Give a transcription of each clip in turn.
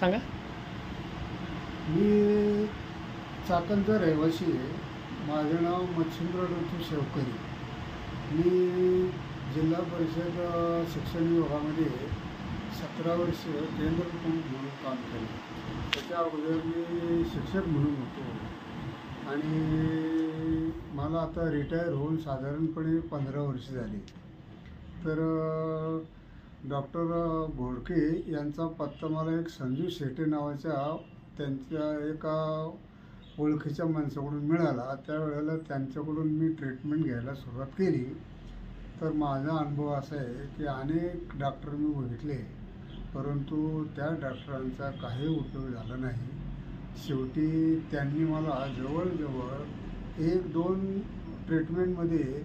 सांगा. मी चाकणचा रहिवासी आहे. माझं नाव मच्छिंद्र ऋतू शेवकरी. मी जिल्हा परिषद शिक्षण विभागामध्ये 17 वर्ष केंद्र प्रमुख म्हणून काम केलं. त्याच्या अगोदर मी शिक्षक म्हणून होतो आणि मला आता रिटायर होऊन साधारणपणे 15 वर्ष झाली. तर डॉक्टर घोडके यांचा पत्ता मला एक संजू शेटे नावाच्या त्यांच्या एका ओळखीच्या माणसाकडून मिळाला. त्यावेळेला त्यांच्याकडून मी ट्रीटमेंट घ्यायला सुरुवात केली. तर माझा अनुभव असा आहे की अनेक डॉक्टर मी बघितले, परंतु त्या डॉक्टरांचा काही उपयोग झाला नाही. शेवटी त्यांनी मला जवळजवळ 1-2 ट्रीटमेंटमध्ये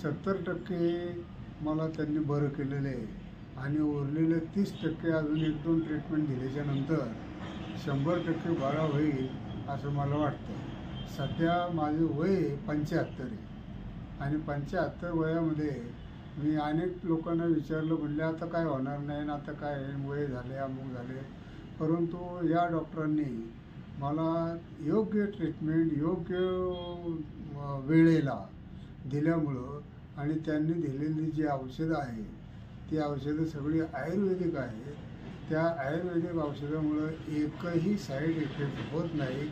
70% मला त्यांनी बरं केलेलं आहे आणि उरलेले 30% अजून 1-2 ट्रीटमेंट दिल्याच्यानंतर 100% बरा होईल असं मला वाटतं. सध्या माझं वय 75 आहे आणि 75 वयामध्ये मी अनेक लोकांना विचारलं, म्हणले आता काय होणार नाही ना, आता काय वय झाले, अमुक झाले. परंतु या डॉक्टरांनी मला योग्य ट्रीटमेंट योग्य वेळेला दिल्यामुळं आणि त्यांनी दिलेली जी औषधं आहे ती औषधं सगळी आयुर्वेदिक आहेत. त्या आयुर्वेदिक औषधामुळं एकही साईड इफेक्ट होत नाही,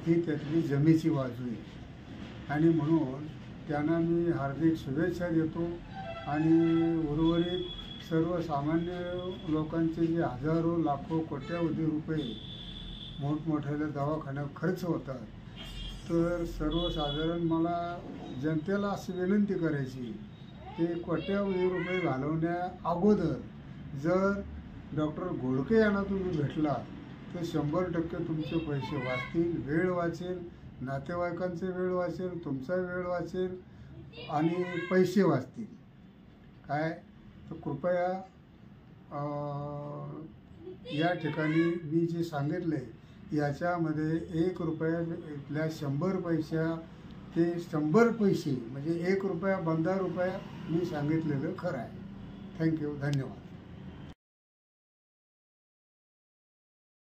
ही त्यातली जमेची बाजू आहे आणि म्हणून त्यांना मी हार्दिक शुभेच्छा देतो. आणि उर्वरित सर्वसामान्य लोकांचे जे हजारो लाखो कोट्यावधी रुपये मोठमोठ्या दवाखान्यात खर्च होतात, तर सर्वसाधारण मला जनतेला अशी विनंती करायची की कोट्यावधी रुपये घालवण्या अगोदर जर डॉक्टर घोडके यांना तुम्ही भेटला तर 100% तुमचे पैसे वाचतील, वेळ वाचेल, नातेवाईकांचे वेळ वाचेल, तुमचा वेळ वाचेल आणि पैसे वाचतील. काय तर कृपया या ठिकाणी मी जे सांगितलं आहे याच्यामध्ये 1 रुपयातल्या 100 पैसा ते 100 पैसे म्हणजे 1 रुपया बंदा रुपया मी सांगितलेलं खरं आहे. थँक्यू, धन्यवाद.